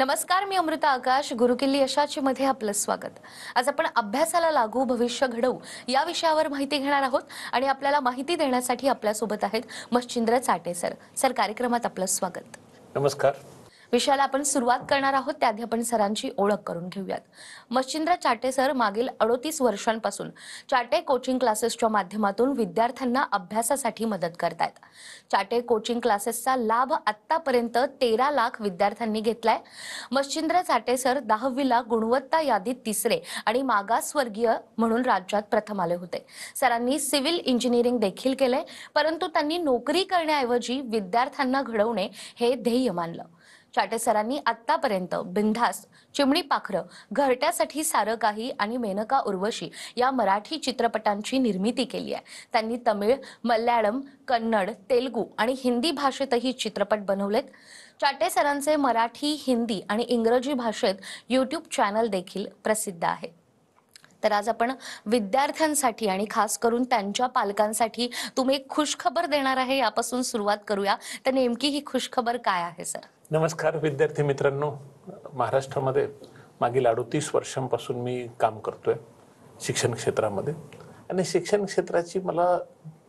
नमस्कार, मी अमृता आकाश. गुरुकिल्ली यशाची मध्ये आपलं स्वागत. आज आपण अभ्यासाला लागू भविष्य घडवू या विषयावर माहिती घेणार आहोत आणि आपल्याला माहिती देण्यासाठी आपल्या सोबत आहेत मच्छिंद्र चाटे सर. कार्यक्रमात आपलं स्वागत. नमस्कार. विषयाला आपण सुरुवात करणार आहोत त्याआधी आपण सरांची ओळख करून घेऊयात. मच्छिंद्र चाटे सर मागील 38 वर्षांपासून चाटे कोचिंग क्लासेसच्या माध्यमातून विद्यार्थ्यांना अभ्यासासाठी मदत करतात. चाटे कोचिंग क्लासेसचा लाभ आतापर्यंत 13 लाख विद्यार्थ्यांनी घेतलाय. मच्छिंद्र चाटे सर 10वीला गुणवत्ता यादीत तिसरे आणि मागासवर्गीय म्हणून राज्यात प्रथम आले होते. सरांनी सिव्हिल इंजिनिअरिंग देखील केले, परंतु त्यांनी नोकरी करण्याऐवजी विद्यार्थ्यांना घडवणे हे ध्येय मानलं. चाटे सरांनी आतापर्यंत बिनधास्त, चिमणी पाखरं, घरट्यासाठी सारं काही आणि मेनका उर्वशी या मराठी चित्रपटांची निर्मिती केली आहे. त्यांनी तमिळ, मल्याळम, कन्नड, तेलुगू आणि हिंदी भाषेतही चित्रपट बनवलेत. चाटे सरांचे मराठी, हिंदी आणि इंग्रजी भाषेत यूट्यूब चॅनल देखील प्रसिद्ध आहे. तर आज आपण विद्यार्थ्यांसाठी आणि खास करून त्यांच्या पालकांसाठी तुम्ही एक खुशखबर देणार आहे, यापासून सुरुवात करूया. तर नेमकी ही खुशखबर काय आहे सर? नमस्कार विद्यार्थी मित्रांनो. महाराष्ट्रामध्ये मागील 38 वर्षांपासून मी काम करतोय शिक्षण क्षेत्रामध्ये आणि शिक्षण क्षेत्राची मला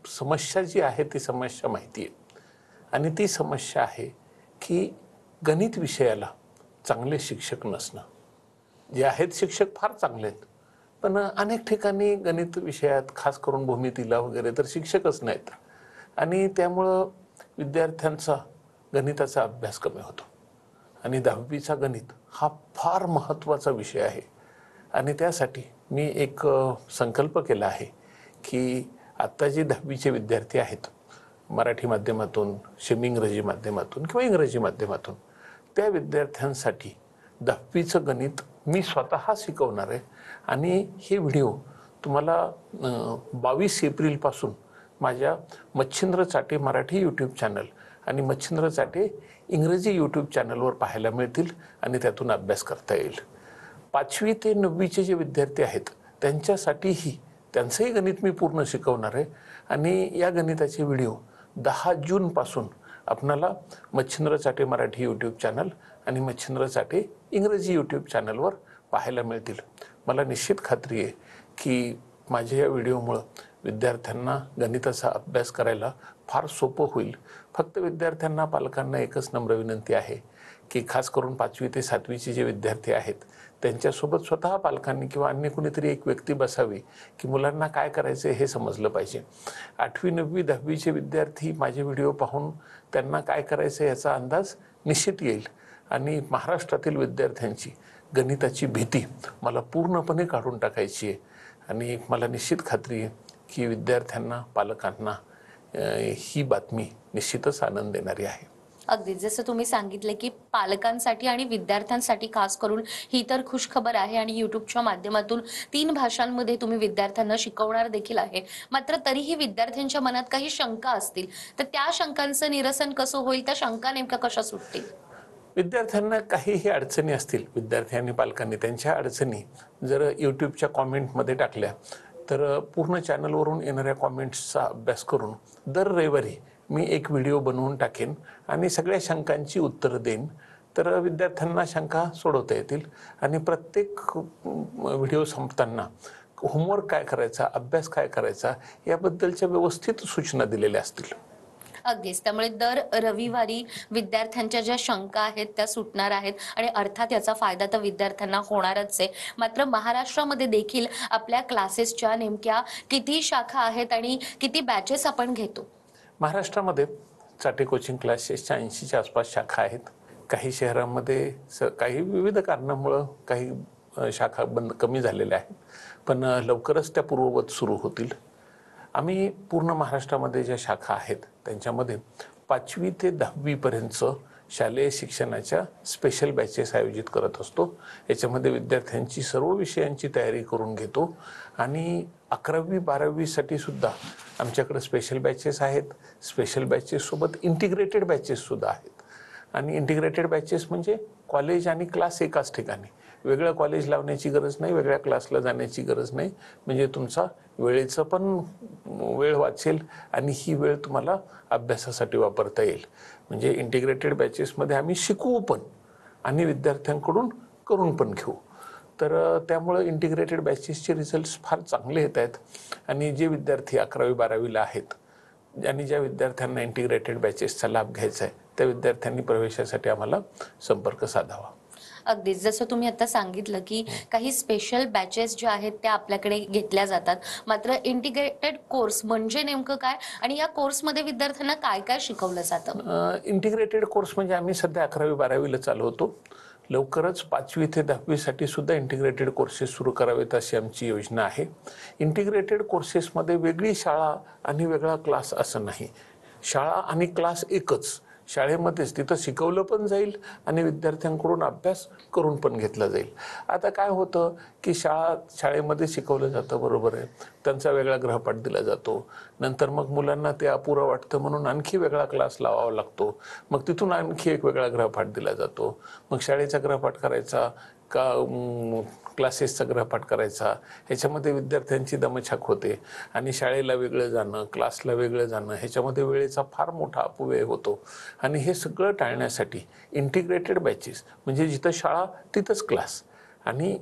समस्या जी आहे ती समस्या माहिती आहे. आणि ती समस्या आहे की गणित विषयाला चांगले शिक्षक नसणं. जे आहेत शिक्षक फार चांगले आहेत, पण अनेक ठिकाणी गणित विषयात खास करून भूमितीला वगैरे तर शिक्षकच नाहीत आणि त्यामुळं विद्यार्थ्यांचा गणिताचा अभ्यास कमी होतो. आणि 10वीचा गणित हा फार महत्त्वाचा विषय आहे आणि त्यासाठी मी एक संकल्प केला आहे की आत्ता जे 10वीचे विद्यार्थी आहेत मराठी माध्यमातून, सेमी इंग्रजी माध्यमातून किंवा इंग्रजी माध्यमातून, त्या विद्यार्थ्यांसाठी 10वीचं गणित मी स्वतः शिकवणार आहे. आणि हे व्हिडिओ तुम्हाला 22 एप्रिलपासून माझ्या मच्छिंद्र चाटे मराठी यूट्यूब चॅनल आणि मच्छिंद्र चाटे इंग्रजी यूट्यूब चॅनलवर पाहायला मिळतील आणि त्यातून अभ्यास करता येईल. 5वी ते 9वीचे जे विद्यार्थी आहेत त्यांच्यासाठीही त्यांचंही गणित मी पूर्ण शिकवणार आहे. आणि या गणिताचे व्हिडिओ 10 जूनपासून आपणाला मच्छिंद्र चाटे मराठी यूट्यूब चॅनल आणि मच्छिंद्र चाटे इंग्रजी यूट्यूब चॅनलवर पाहायला मिळतील. मला निश्चित खात्री आहे की माझ्या या व्हिडिओमुळं विद्यार्थ्यांना गणिताचा अभ्यास करायला फार सोपं होईल. फक्त विद्यार्थ्यांना, पालकांना एकच नम्र विनंती आहे की खास करून 5वी ते 7वीचे जे विद्यार्थी आहेत त्यांच्यासोबत स्वतः पालकांनी किंवा अन्य कुणीतरी एक व्यक्ती बसावी की मुलांना काय करायचं हे समजलं पाहिजे. 8वी, 9वी, 10वीचे विद्यार्थी माझे व्हिडिओ पाहून त्यांना काय करायचं याचा अंदाज निश्चित येईल. आणि महाराष्ट्रातील विद्यार्थ्यांची गणिताची भीती मला पूर्णपणे काढून टाकायची आहे. आणि मला निश्चित खात्री आहे की विद्यार्थ्यांना, पालकांना ही बातमी निश्चितच आनंद देणारी आहे. अगदी जसं तुम्ही सांगितले की पालकांसाठी आणि विद्यार्थ्यांसाठी खास करून ही तर खुशखबर आहे आणि युट्यूबच्या माध्यमातून 3 भाषांमध्ये तुम्ही विद्यार्थ्यांना शिकवणार देखील आहे. मात्र तरीही विद्यार्थ्यांच्या मनात काही शंका असतील, तर त्या शंकांचं निरसन कसं होईल? त्या शंका नेमक्या कशा सुटतील? विद्यार्थ्यांना काहीही अडचणी असतील, विद्यार्थी आणि पालकांनी त्यांच्या अडचणी जर यूट्यूबच्या कॉमेंटमध्ये टाकल्या तर पूर्ण चॅनलवरून येणाऱ्या कॉमेंट्सचा अभ्यास करून दर रविवारी मी एक व्हिडिओ बनवून टाकेन आणि सगळ्या शंकांची उत्तरं देईन. तर विद्यार्थ्यांना शंका सोडवता येतील. आणि प्रत्येक व्हिडिओ संपताना होमवर्क काय करायचा, अभ्यास काय करायचा याबद्दलच्या व्यवस्थित सूचना दिलेल्या असतील. अगदीच. त्यामुळे दर रविवारी विद्यार्थ्यांच्या ज्या शंका आहेत त्या सुटणार आहेत आणि अर्थात याचा फायदा तर विद्यार्थ्यांना होणारच आहे. मात्र महाराष्ट्रामध्ये देखील आपल्या क्लासेसच्या नेमक्या किती शाखा आहेत आणि किती बॅचेस आपण घेतो? महाराष्ट्रामध्ये चाटे कोचिंग क्लासेसच्या 80च्या आसपास शाखा आहेत. काही शहरांमध्ये काही विविध कारणामुळं काही शाखा कमी झालेल्या आहेत, पण लवकरच त्या पूर्ववत सुरू होतील. आम्ही पूर्ण महाराष्ट्रामध्ये ज्या शाखा आहेत त्यांच्यामध्ये 5वी ते 10वी पर्यंत शालेय शिक्षणाच्या स्पेशल बॅचेस आयोजित करत असतो. याच्यामध्ये विद्यार्थ्यांची सर्व विषयांची तयारी करून घेतो. आणि 11वी 12वीसाठी सुद्धा आमच्याकडे स्पेशल बॅचेस आहेत. स्पेशल बॅचेससोबत इंटिग्रेटेड बॅचेससुद्धा आहेत. आणि इंटिग्रेटेड बॅचेस म्हणजे कॉलेज आणि क्लास एकाच ठिकाणी, वेगळं कॉलेज लावण्याची गरज नाही, वेगळ्या क्लासला जाण्याची गरज नाही. म्हणजे तुमचा वेळेचं पण वेळ वाचेल आणि ही वेळ तुम्हाला अभ्यासासाठी वापरता येईल. म्हणजे इंटिग्रेटेड बॅचेसमध्ये आम्ही शिकवू पण आणि विद्यार्थ्यांकडून करून पण घेऊ. तर त्यामुळं इंटिग्रेटेड बॅचेसचे रिझल्ट्स फार चांगले येत आहेत. आणि जे विद्यार्थी 11वी-12वीला आहेत आणि ज्या विद्यार्थ्यांना इंटिग्रेटेड बॅचेसचा लाभ घ्यायचा आहे त्या विद्यार्थ्यांनी प्रवेशासाठी आम्हाला संपर्क साधावा. अगदीच जसं तुम्ही आता सांगितलं की काही स्पेशल बॅचेस ज्या आहेत त्या आपल्याकडे घेतल्या जातात, मात्र इंटिग्रेटेड कोर्स म्हणजे नेमकं काय आणि या कोर्समध्ये विद्यार्थ्यांना काय काय शिकवलं जातं? इंटिग्रेटेड कोर्स म्हणजे आम्ही सध्या 11वी-12वीला चालवतो. लवकरच 5वी ते 10वीसाठी सुद्धा इंटिग्रेटेड कोर्सेस सुरू करावेत अशी आमची योजना आहे. इंटिग्रेटेड कोर्सेसमध्ये वेगळी शाळा आणि वेगळा क्लास असं नाही. शाळा आणि क्लास एकच. शाळेमध्येच तिथं शिकवलं पण जाईल आणि विद्यार्थ्यांकडून अभ्यास करून पण घेतला जाईल. आता काय होतं की शाळेमध्ये शिकवलं जातं, बरोबर आहे, त्यांचा वेगळा गृहपाठ दिला जातो. नंतर मग मुलांना ते अपुरं वाटतं म्हणून आणखी वेगळा क्लास लावावा लागतो. मग तिथून आणखी एक वेगळा गृहपाठ दिला जातो. मग शाळेचा गृहपाठ करायचा का क्लासेसचा गृहपाठ करायचा, ह्याच्यामध्ये विद्यार्थ्यांची दमछाक होते. आणि शाळेला वेगळं जाणं, क्लासला वेगळं जाणं, ह्याच्यामध्ये वेळेचा फार मोठा अपव्यय होतो. आणि हे सगळं टाळण्यासाठी इंटिग्रेटेड बॅचेस म्हणजे जिथं शाळा तिथंच क्लास आणि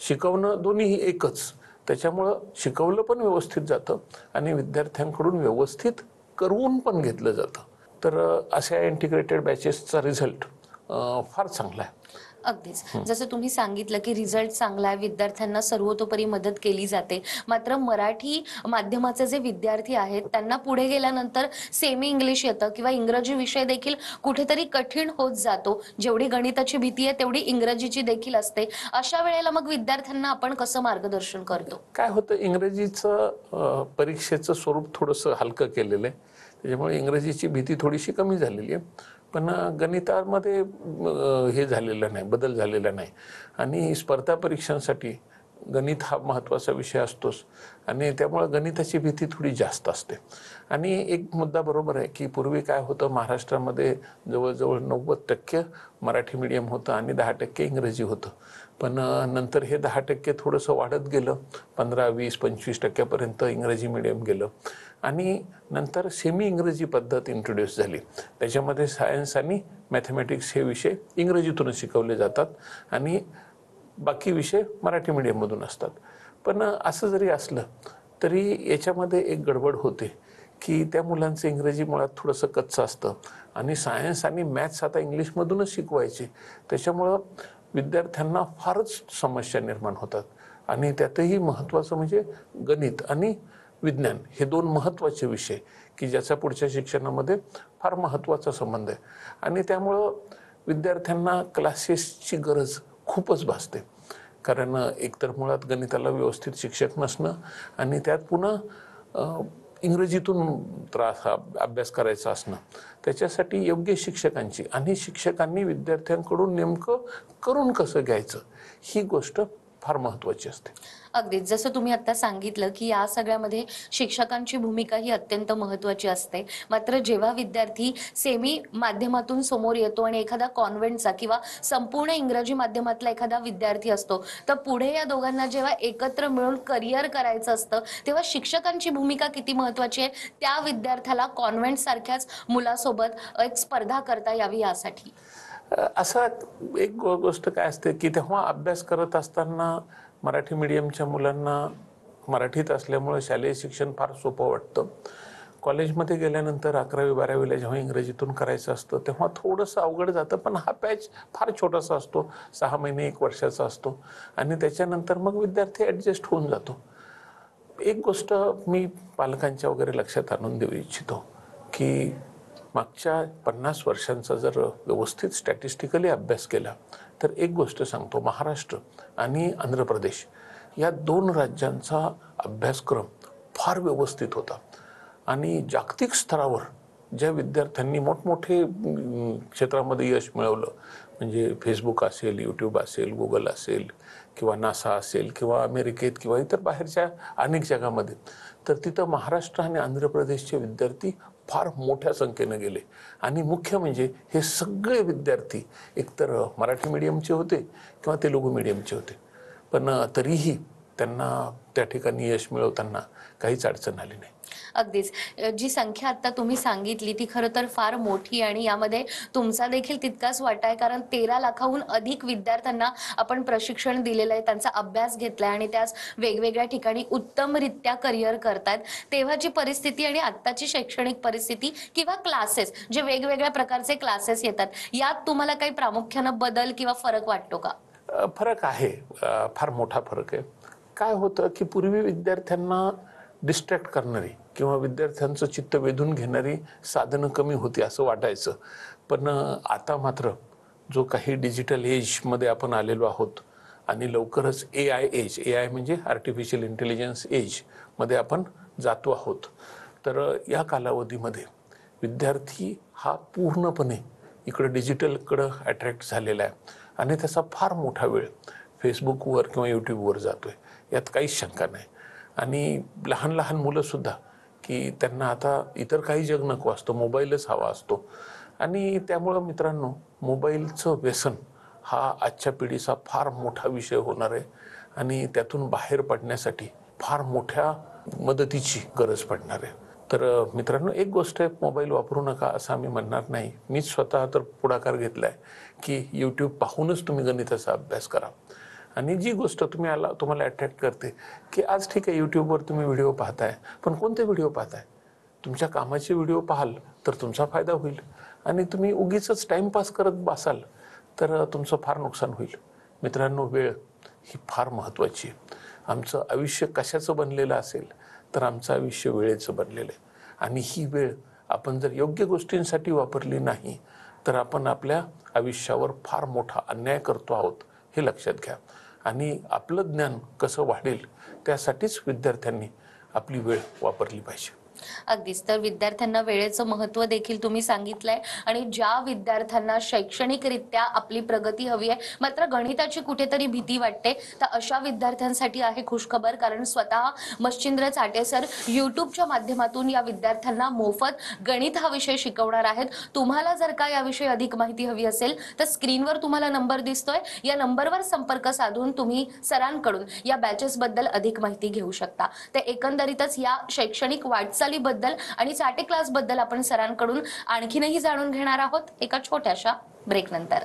शिकवणं दोन्हीही एकच. त्याच्यामुळं शिकवलं पण व्यवस्थित जातं आणि विद्यार्थ्यांकडून व्यवस्थित करून पण घेतलं जातं. तर अशा इंटिग्रेटेड बॅचेसचा रिझल्ट फार चांगला आहे. अगदीच जसं तुम्ही सांगितलं की रिझल्ट चांगला आहे, विद्यार्थ्यांना सर्वतोपरी मदत केली जाते. मात्र मराठी माध्यमाचे जे विद्यार्थी आहेत त्यांना पुढे गेल्यानंतर सेमी इंग्लिश येतं किंवा इंग्रजी विषय देखील कुठेतरी कठीण होत जातो. जेवढी गणिताची भीती आहे तेवढी इंग्रजीची देखील असते. अशा वेळेला मग विद्यार्थ्यांना आपण कसं मार्गदर्शन करतो? काय होतं, इंग्रजीचं परीक्षेचं स्वरूप थोडंसं हलकं केलेलं आहे. त्याच्यामुळे इंग्रजीची भीती थोडीशी कमी झालेली आहे. पण गणितामध्ये हे झालेलं नाही, बदल झालेला नाही. आणि स्पर्धा परीक्षांसाठी गणित हा महत्त्वाचा विषय असतोच आणि त्यामुळे गणिताची भीती थोडी जास्त असते. आणि एक मुद्दा बरोबर आहे की पूर्वी काय होतं, महाराष्ट्रामध्ये जवळजवळ 90% मराठी मीडियम होतं आणि 10% इंग्रजी होतं. पण नंतर हे 10% थोडंसं वाढत गेलं, 15, 20, 25% इंग्रजी मीडियम गेलं. आणि नंतर सेमी इंग्रजी पद्धत इंट्रोड्यूस झाली. त्याच्यामध्ये सायन्स आणि मॅथमॅटिक्स हे विषय इंग्रजीतूनच शिकवले जातात आणि बाकी विषय मराठी मीडियममधून असतात. पण असं जरी असलं तरी याच्यामध्ये एक गडबड होते की त्या मुलांचं इंग्रजी मुळात थोडंसं कच्चं असतं आणि सायन्स आणि मॅथ्स आता इंग्लिशमधूनच शिकवायचे. त्याच्यामुळं विद्यार्थ्यांना फारच समस्या निर्माण होतात. आणि त्यातही महत्त्वाचं म्हणजे गणित आणि विज्ञान हे दोन महत्त्वाचे विषय की ज्याचा पुढच्या शिक्षणामध्ये फार महत्त्वाचा संबंध आहे. आणि त्यामुळं विद्यार्थ्यांना क्लासेसची गरज खूपच भासते. कारण एकतर मुळात गणिताला व्यवस्थित शिक्षक नसणं आणि त्यात पुन्हा इंग्रजीतून अभ्यास करायचा असणं, त्याच्यासाठी योग्य शिक्षकांची आणि शिक्षकांनी विद्यार्थ्यांकडून नेमकं करून कसं घ्यायचं ही गोष्ट फार महत्त्वाची असते. अगदीच जसं तुम्ही आता सांगितलं की या सगळ्यामध्ये शिक्षकांची भूमिका ही अत्यंत महत्त्वाची असते. मात्र जेव्हा विद्यार्थी सेमी माध्यमातून समोर येतो आणि एखादा कॉन्व्हेंटचा किंवा संपूर्ण इंग्रजी माध्यमातला एखादा विद्यार्थी असतो, तर पुढे या दोघांना जेव्हा एकत्र मिळून करिअर करायचं असतं तेव्हा शिक्षकांची भूमिका किती महत्त्वाची आहे त्या विद्यार्थ्याला कॉन्व्हेंट सारख्याच मुलासोबत एक स्पर्धा करता यावी यासाठी? असा एक गोष्ट काय असते की तेव्हा अभ्यास करत असताना मराठी मीडियमच्या मुलांना मराठीत असल्यामुळे शालेय शिक्षण फार सोपं वाटतं. कॉलेजमध्ये गेल्यानंतर 11वी-12वीला जेव्हा इंग्रजीतून करायचं असतं तेव्हा थोडंसं अवघड जातं. पण हा पॅच फार छोटासा असतो, 6 महिने 1 वर्षाचा असतो आणि त्याच्यानंतर मग विद्यार्थी ॲडजस्ट होऊन जातो. एक गोष्ट मी पालकांच्या वगैरे लक्षात आणून देऊ इच्छितो की मागच्या 50 वर्षांचा जर व्यवस्थित स्टॅटिस्टिकली अभ्यास केला तर एक गोष्ट सांगतो, महाराष्ट्र आणि आंध्र प्रदेश या 2 राज्यांचा अभ्यासक्रम फार व्यवस्थित होता. आणि जागतिक स्तरावर ज्या विद्यार्थ्यांनी मोठमोठे क्षेत्रामध्ये यश मिळवलं, म्हणजे फेसबुक असेल, यूट्यूब असेल, गुगल असेल किंवा नासा असेल किंवा अमेरिकेत किंवा इतर बाहेरच्या अनेक जगामध्ये, तर तिथं महाराष्ट्र आणि आंध्र प्रदेशचे विद्यार्थी फार मोठ्या संख्येनं गेले. आणि मुख्य म्हणजे हे सगळे विद्यार्थी एकतर मराठी मीडियमचे होते किंवा तेलुगू मीडियमचे होते. पण तरीही त्यांना त्या ठिकाणी यश मिळवताना काहीच अडचण आली नाही. अगदीच. जी संख्या आता तुम्ही सांगितली ती खरं तर फार मोठी आणि यामध्ये तुमचा देखील तितकाच वाटा आहे, कारण 13 लाखाहून अधिक विद्यार्थ्यांना आपण प्रशिक्षण दिलेलं आहे, त्यांचा अभ्यास घेतलाय आणि त्यास वेगवेगळ्या ठिकाणी उत्तमरित्या करिअर करतायत. तेव्हाची परिस्थिती आणि आत्ताची शैक्षणिक परिस्थिती किंवा क्लासेस, जे वेगवेगळ्या प्रकारचे क्लासेस येतात, यात तुम्हाला काही प्रामुख्यानं बदल किंवा फरक वाटतो का? फरक आहे, फार मोठा फरक आहे. काय होतं की पूर्वी विद्यार्थ्यांना डिस्ट्रॅक्ट करणारी किंवा विद्यार्थ्यांचं चित्त वेधून घेणारी साधनं कमी होती असं वाटायचं. पण आता मात्र जो काही डिजिटल एजमध्ये आपण आलेलो आहोत आणि लवकरच एज, म्हणजे आर्टिफिशियल इंटेलिजन्स एजमध्ये आपण जातो आहोत. तर या कालावधीमध्ये विद्यार्थी हा पूर्णपणे इकडं डिजिटलकडं अट्रॅक्ट झालेला आहे आणि त्याचा फार मोठा वेळ फेसबुकवर किंवा यूट्यूबवर जातोय, यात काहीच शंका नाही. आणि लहान लहान मुलंसुद्धा की त्यांना आता इतर काही जग नको असतं, मोबाईलच हवा असतो. आणि त्यामुळं मित्रांनो, मोबाईलचं व्यसन हा आजच्या पिढीचा फार मोठा विषय होणार आहे आणि त्यातून बाहेर पडण्यासाठी फार मोठ्या मदतीची गरज पडणार आहे. तर मित्रांनो, एक गोष्ट आहे, मोबाईल वापरू नका असं आम्ही म्हणणार नाही. मी स्वतः तर पुढाकार घेतला आहे की यूट्यूब पाहूनच तुम्ही गणिताचा अभ्यास करा. आणि जी गोष्ट तुम्हाला अट्रॅक्ट करते की आज ठीक आहे यूट्यूबवर तुम्ही व्हिडिओ पाहताय, पण कोणते व्हिडिओ पाहताय? तुमच्या कामाचे व्हिडिओ पाहाल तर तुमचा फायदा होईल आणि तुम्ही उगीच टाइमपास करत बसाल तर तुमचं फार नुकसान होईल. मित्रांनो, वेळ ही फार महत्त्वाची आहे. आमचं आयुष्य कशाचं बनलेलं असेल तर आमचं आयुष्य वेळेचं बनलेलं आहे. आणि ही वेळ आपण जर योग्य गोष्टींसाठी वापरली नाही तर आपण आपल्या आयुष्यावर फार मोठा अन्याय करतो आहोत, हे लक्षात घ्या. आणि आपलं ज्ञान कसं वाढेल त्यासाठीच विद्यार्थ्यांनी आपली वेळ वापरली पाहिजे. अगदीच. तर विद्यार्थ्यांना वेळेचं महत्त्व देखील तुम्ही सांगितलंय आणि ज्या विद्यार्थ्यांना शैक्षणिकरित्या आपली प्रगती हवी आहे, मात्र गणिताची कुठेतरी भीती वाटते, तर अशा विद्यार्थ्यांसाठी आहे खुशखबर, कारण स्वतः मच्छिंद्र चाटे सर यूट्यूबच्या माध्यमातून या विद्यार्थ्यांना मोफत गणित हा विषय शिकवणार आहेत. तुम्हाला जर का याविषयी अधिक माहिती हवी असेल तर स्क्रीनवर तुम्हाला नंबर दिसतोय, या नंबरवर संपर्क साधून तुम्ही सरांकडून या बॅचेस बद्दल अधिक माहिती घेऊ शकता. ते एकंदरीतच या शैक्षणिक वाटचालीबद्दल आणि चाटे क्लास बद्दल आपण सरांकडून आणखीनही जाणून घेणार आहोत एका छोट्याशा ब्रेक नंतर.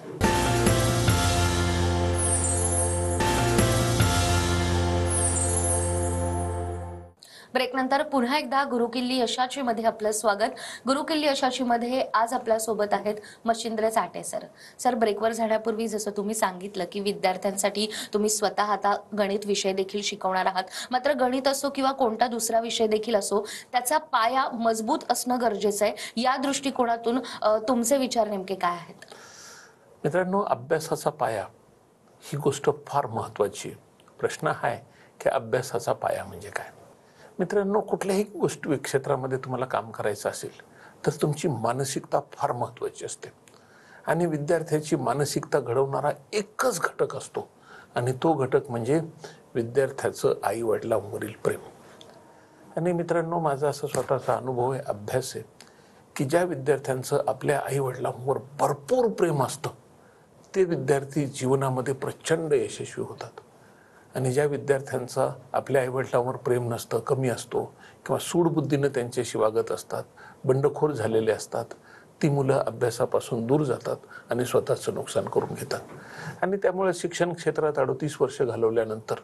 ब्रेकनंतर पुन्हा एकदा गुरुकिल्ली यशाची मध्ये आपलं स्वागत. गुरुकिल्ली यशाची मध्ये आज आपल्या सोबत आहेत मच्छिंद्र चाटे सर. सर, ब्रेकवर जाण्यापूर्वी जसं तुम्ही सांगितलं की विद्यार्थ्यांसाठी तुम्ही स्वतः आता गणित विषय देखील शिकवणार आहात, मात्र गणित असो किंवा कोणता दुसरा विषय देखील असो, त्याचा पाया मजबूत असणं गरजेचं आहे. या दृष्टिकोनातून तुमचे विचार नेमके काय आहेत? मित्रांनो, अभ्यासाचा पाया ही गोष्ट फार महत्त्वाची आहे. प्रश्न हा आहे की अभ्यासाचा पाया म्हणजे काय? मित्रांनो, कुठल्याही गोष्टी क्षेत्रामध्ये तुम्हाला काम करायचं असेल तर तुमची मानसिकता फार महत्त्वाची असते. आणि विद्यार्थ्याची मानसिकता घडवणारा एकच घटक असतो आणि तो घटक म्हणजे विद्यार्थ्याचं आईवडिलांवरील प्रेम. आणि मित्रांनो, माझा असा स्वतःचा अनुभव आहे, अभ्यास आहे, की ज्या विद्यार्थ्यांचं आपल्या आईवडिलांवर भरपूर प्रेम असतं ते विद्यार्थी जीवनामध्ये प्रचंड यशस्वी होतात. आणि ज्या विद्यार्थ्यांचा आपल्या आईवडिलांवर प्रेम नसतं, कमी असतो किंवा सूडबुद्धीनं त्यांच्याशी वागत असतात, बंडखोर झालेले असतात, ती मुलं अभ्यासापासून दूर जातात आणि स्वतःचं नुकसान करून घेतात. आणि त्यामुळे शिक्षण क्षेत्रात 38 वर्ष घालवल्यानंतर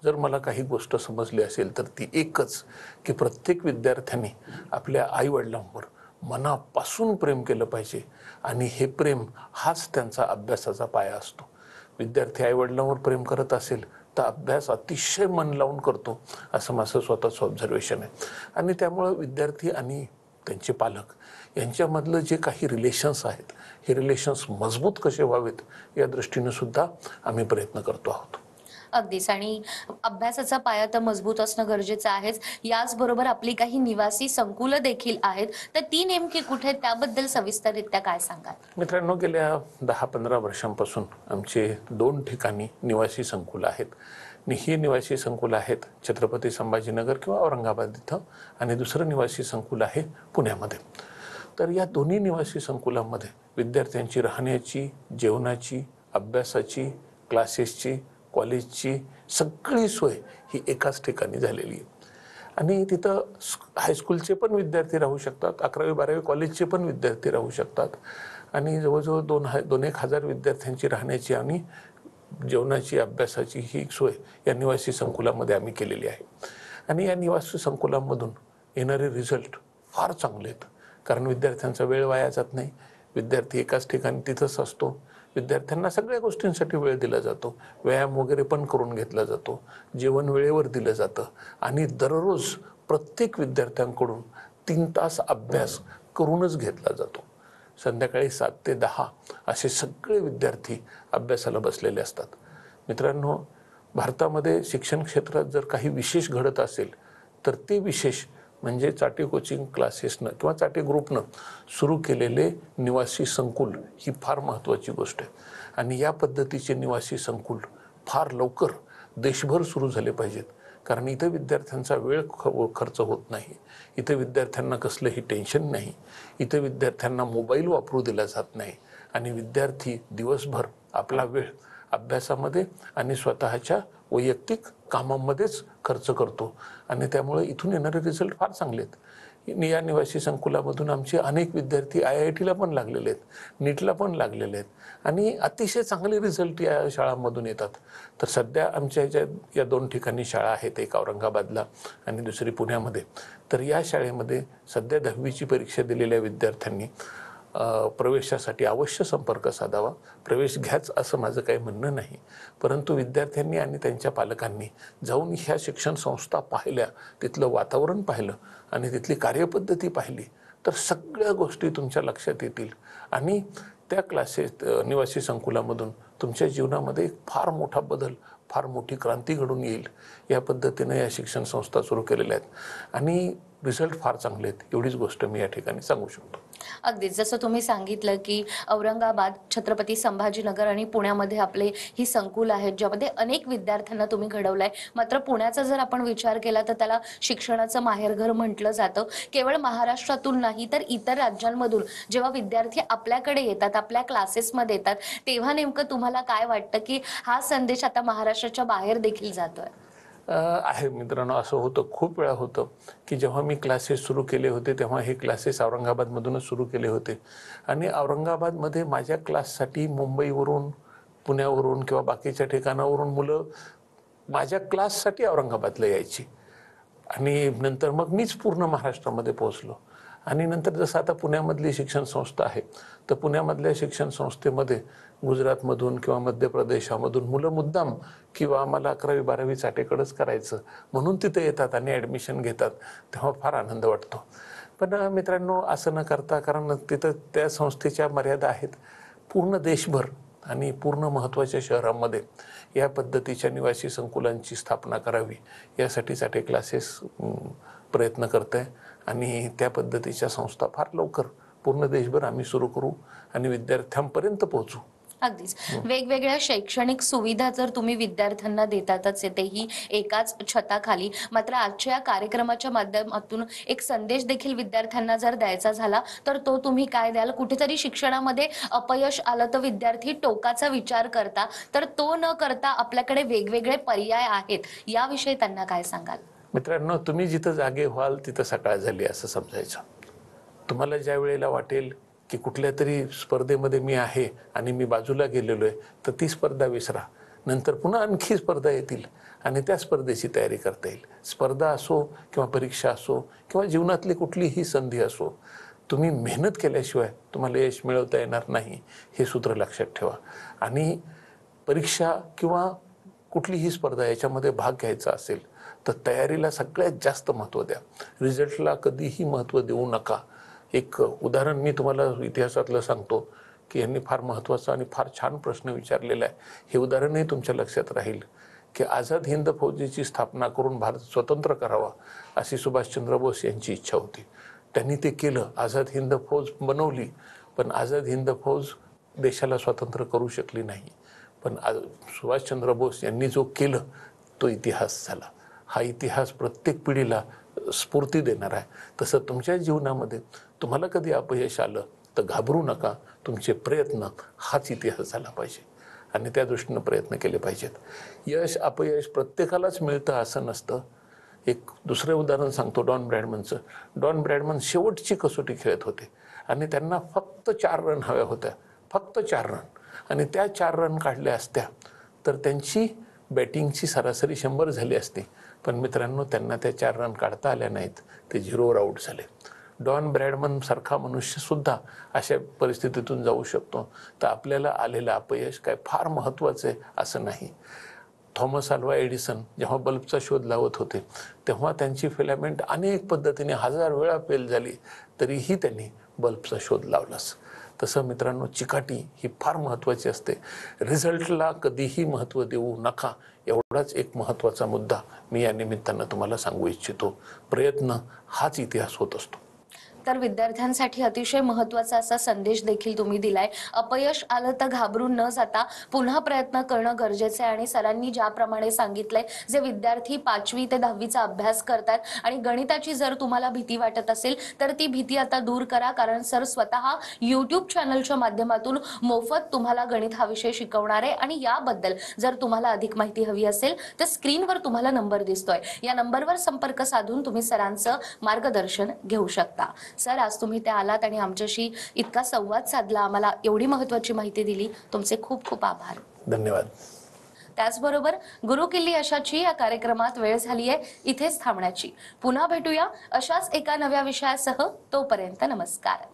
जर मला काही गोष्ट समजली असेल तर ती एकच, की प्रत्येक विद्यार्थ्याने आपल्या आईवडिलांवर मनापासून प्रेम केलं पाहिजे आणि हे प्रेम हाच त्यांचा अभ्यासाचा पाया असतो. विद्यार्थी आईवडिलांवर प्रेम करत असेल तर अभ्यास अतिशय मन लावून करतो, असं माझं स्वतःचं ऑब्झर्वेशन आहे. आणि त्यामुळं विद्यार्थी आणि त्यांचे पालक यांच्यामधलं जे काही रिलेशन्स आहेत, हे रिलेशन्स मजबूत कसे व्हावेत या दृष्टीने सुद्धा आम्ही प्रयत्न करतो आहोत. अगदीच. आणि अभ्यासाचा पाया तर मजबूत असणं गरजेचं आहेच, याचबरोबर आपली काही निवासी संकुलं देखील आहेत, तर ती नेमकी कुठे आहेत त्याबद्दल सविस्तररित्या काय सांगाल? मित्रांनो, गेल्या 10-15 वर्षांपासून आमचे 2 ठिकाणी निवासी संकुलं आहेत. आणि ही निवासी संकुलं आहेत छत्रपती संभाजीनगर किंवा औरंगाबाद इथं, आणि दुसरं निवासी संकुल आहे पुण्यामध्ये. तर या दोन्ही निवासी संकुलांमध्ये विद्यार्थ्यांची राहण्याची, जेवणाची, अभ्यासाची, क्लासेसची कॉलेजची सगळी सोय ही एकाच ठिकाणी झालेली आहे. आणि तिथं हायस्कूलचे पण विद्यार्थी राहू शकतात, 11वी-12वी कॉलेजचे पण विद्यार्थी राहू शकतात. आणि जवळजवळ 2,000 विद्यार्थ्यांची राहण्याची आणि जेवणाची, अभ्यासाची ही सोय या निवासी संकुलामध्ये आम्ही केलेली आहे. आणि या निवासी संकुलामधून येणारे रिझल्ट फार चांगले आहेत. कारण विद्यार्थ्यांचा वेळ वाया जात नाही, विद्यार्थी एकाच ठिकाणी तिथंच असतो, विद्यार्थ्यांना सगळ्या गोष्टींसाठी वेळ दिला जातो, व्यायाम वगैरे पण करून घेतला जातो, जेवण वेळेवर दिलं जातं. आणि दररोज प्रत्येक विद्यार्थ्यांकडून 3 तास अभ्यास करूनच घेतला जातो. संध्याकाळी 7 ते 10 असे सगळे विद्यार्थी अभ्यासाला बसलेले असतात. मित्रांनो, भारतामध्ये शिक्षण क्षेत्रात जर काही विशेष घडत असेल तर ते विशेष म्हणजे चाटे कोचिंग क्लासेसनं किंवा चाटे ग्रुपनं सुरू केलेले निवासी संकुल ही फार महत्त्वाची गोष्ट आहे. आणि या पद्धतीचे निवासी संकुल फार लवकर देशभर सुरू झाले पाहिजेत. कारण इथं विद्यार्थ्यांचा वेळ खर्च होत नाही, इथं विद्यार्थ्यांना कसलंही टेन्शन नाही, इथं विद्यार्थ्यांना मोबाईल वापरू दिला जात नाही आणि विद्यार्थी दिवसभर आपला वेळ अभ्यासामध्ये आणि स्वतःच्या वैयक्तिक कामामध्येच खर्च करतो. आणि त्यामुळे इथून येणारे रिझल्ट फार चांगले आहेत. या निवासी संकुलामधून आमचे अनेक विद्यार्थी IITला पण लागलेले आहेत, नीटला पण लागलेले आहेत आणि अतिशय चांगले रिझल्ट या शाळांमधून येतात. तर सध्या आमच्या ह्याच्यात या 2 ठिकाणी शाळा आहेत, एक औरंगाबादला आणि दुसरी पुण्यामध्ये. तर या शाळेमध्ये सध्या 10वीची परीक्षा दिलेल्या विद्यार्थ्यांनी प्रवेशासाठी अवश्य संपर्क साधावा. प्रवेश घ्याच असं माझं काही म्हणणं नाही, परंतु विद्यार्थ्यांनी आणि त्यांच्या पालकांनी जाऊन ह्या शिक्षण संस्था पाहिल्या, तिथलं वातावरण पाहिलं आणि तिथली कार्यपद्धती पाहिली तर सगळ्या गोष्टी तुमच्या लक्षात येतील. आणि त्या निवासी संकुलामधून तुमच्या जीवनामध्ये एक फार मोठा बदल, फार मोठी क्रांती घडून येईल. या पद्धतीने या शिक्षण संस्था सुरू केलेल्या आहेत आणि रिझल्ट फार चांगले आहेत, एवढीच गोष्ट मी या ठिकाणी सांगू शकतो. अगदीच जसं तुम्ही सांगितलं की औरंगाबाद, छत्रपती संभाजीनगर आणि पुण्यामध्ये आपले ही संकुल आहेत ज्यामध्ये अनेक विद्यार्थ्यांना तुम्ही घडवलंय. मात्र पुण्याचा जर आपण विचार केला तर त्याला शिक्षणाचं माहेरघर म्हटलं जातं. केवळ महाराष्ट्रातून नाही तर इतर राज्यांमधून जेव्हा विद्यार्थी आपल्याकडे येतात, आपल्या क्लासेसमध्ये येतात, तेव्हा नेमकं तुम्हाला काय वाटतं की हा संदेश आता महाराष्ट्राच्या बाहेर देखील जातोय? आहे मित्रांनो, असं होतं, खूप वेळा होतं की जेव्हा मी क्लासेस सुरू केले होते तेव्हा हे क्लासेस औरंगाबादमधूनच सुरू केले होते आणि औरंगाबादमध्ये माझ्या क्लाससाठी मुंबईवरून, पुण्यावरून किंवा बाकीच्या ठिकाणावरून मुलं माझ्या क्लाससाठी औरंगाबादला यायची. आणि नंतर मग मीच पूर्ण महाराष्ट्रामध्ये पोहोचलो. आणि नंतर जसं आता पुण्यामधली शिक्षण संस्था आहे तर पुण्यामधल्या शिक्षण संस्थेमध्ये गुजरातमधून किंवा मध्य प्रदेशामधून मुलं मुद्दाम किंवा आम्हाला 11वी-12वी चाटेकडेच करायचं म्हणून तिथे येतात आणि ॲडमिशन घेतात, तेव्हा फार आनंद वाटतो. पण मित्रांनो, असं न करता, कारण तिथं त्या संस्थेच्या मर्यादा आहेत, पूर्ण देशभर आणि पूर्ण महत्त्वाच्या शहरांमध्ये या पद्धतीच्या निवासी संकुलांची स्थापना करावी यासाठी चाटे क्लासेस प्रयत्न करत आहे. आणि त्या पद्धतीच्या संस्था फार लवकर पूर्ण देशभर आम्ही सुरू करू आणि विद्यार्थ्यांपर्यंत पोहोचू. अगदीच वेगवेगळ्या शैक्षणिक सुविधा जर तुम्ही विद्यार्थ्यांना देतातच तेही एकाच छताखाली, मात्र आजच्या कार्यक्रमाच्या माध्यमातून एक संदेश देखील विद्यार्थ्यांना जर द्यायचा झाला तर तो तुम्ही काय द्याल? कुठेतरी शिक्षणामध्ये अपयश आलं तर विद्यार्थी टोकाचा विचार करता, तर तो न करता आपल्याकडे वेगवेगळे पर्याय आहेत, याविषयी त्यांना काय सांगाल? मित्रांनो, तुम्ही जिथं जागे व्हाल तिथं सकाळ झाली असं समजायचं. तुम्हाला ज्या वेळेला वाटेल की कुठल्या तरी स्पर्धेमध्ये मी आहे आणि मी बाजूला गेलेलो आहे तर ती स्पर्धा विसरा. नंतर पुन्हा आणखी स्पर्धा येतील आणि त्या स्पर्धेची तयारी करता येईल. स्पर्धा असो किंवा परीक्षा असो किंवा जीवनातली कुठलीही संधी असो, तुम्ही मेहनत केल्याशिवाय तुम्हाला यश मिळवता येणार नाही, हे सूत्र लक्षात ठेवा. आणि परीक्षा किंवा कुठलीही स्पर्धा याच्यामध्ये भाग घ्यायचा असेल तर तयारीला सगळ्यात जास्त महत्त्व द्या, रिझल्टला कधीही महत्त्व देऊ नका. एक उदाहरण मी तुम्हाला इतिहासातलं सांगतो की यांनी फार महत्त्वाचा आणि फार छान प्रश्न विचारलेला आहे. हे उदाहरणही तुमच्या लक्षात राहील की आझाद हिंद फौजेची स्थापना करून भारत स्वतंत्र करावा अशी सुभाषचंद्र बोस यांची इच्छा होती. त्यांनी ते केलं, आझाद हिंद फौज बनवली, पण आझाद हिंद फौज देशाला स्वतंत्र करू शकली नाही. पण सुभाषचंद्र बोस यांनी जो केलं तो इतिहास झाला. हा इतिहास प्रत्येक पिढीला स्फूर्ती देणार आहे. तसं तुमच्या जीवनामध्ये तुम्हाला कधी अपयश आलं तर घाबरू नका, तुमचे प्रयत्न हाच इतिहास झाला पाहिजे. आणि त्या दृष्टीनं प्रयत्न केले पाहिजेत. यश अपयश प्रत्येकालाच मिळतं असं नसतं. एक दुसरं उदाहरण सांगतो डॉन ब्रॅडमनचं. डॉन ब्रॅडमन शेवटची कसोटी खेळत होते आणि त्यांना फक्त 4 रन हव्या होत्या, फक्त 4 रन. आणि त्या 4 रन काढल्या असत्या तर त्यांची बॅटिंगची सरासरी 100 झाली असती. पण मित्रांनो, त्यांना त्या 4 रन काढता आल्या नाहीत, ते 0वर आऊट झाले. डॉन ब्रॅडमन सारखा मनुष्यसुद्धा अशा परिस्थितीतून जाऊ शकतो. तर आपल्याला आलेलं अपयश काय फार महत्त्वाचं आहे असं नाही. थॉमस अल्वा एडिसन जेव्हा बल्बचा शोध लावत होते तेव्हा त्यांची फिलामेंट अनेक पद्धतीने 1000 वेळा फेल झाली, तरीही त्यांनी बल्बचा शोध लावलाच. तसं मित्रांनो, चिकाटी ही फार महत्त्वाची असते. रिझल्टला कधीही महत्त्व देऊ नका, एवढाच एक महत्त्वाचा मुद्दा मी या निमित्तानं तुम्हाला सांगू इच्छितो. प्रयत्न हाच इतिहास होत असतो. तर विद्यार्थ्यांसाठी अतिशय महत्त्वाचा असा संदेश देखील तुम्ही दिलाय. अपयश आलं तर घाबरून न जाता पुन्हा प्रयत्न करणं गरजेचं आहे. आणि सरांनी ज्याप्रमाणे सांगितलंय, जे विद्यार्थी 5वी ते 10वीचा अभ्यास करतात आणि गणिताची जर तुम्हाला भीती वाटत असेल तर ती भीती आता दूर करा, कारण सर स्वतः YouTube चॅनलच्या माध्यमातून मोफत तुम्हाला गणित हा विषय शिकवणार आहे. आणि याबद्दल जर तुम्हाला अधिक माहिती हवी असेल तर स्क्रीनवर तुम्हाला नंबर दिसतोय, या नंबरवर संपर्क साधून तुम्ही सरांचं मार्गदर्शन घेऊ शकता. सर, आज तुम्ही ते आलात आणि आमच्याशी इतका संवाद साधला, आम्हाला एवढी महत्त्वाची माहिती दिली, तुमचे खूप खूप आभार. धन्यवाद. त्याचबरोबर गुरुकिल्ली अशाची या कार्यक्रमात वेळ झाली आहे इथेच थांबण्याची. पुन्हा भेटूया अशाच एका नव्या विषयासह. तोपर्यंत नमस्कार.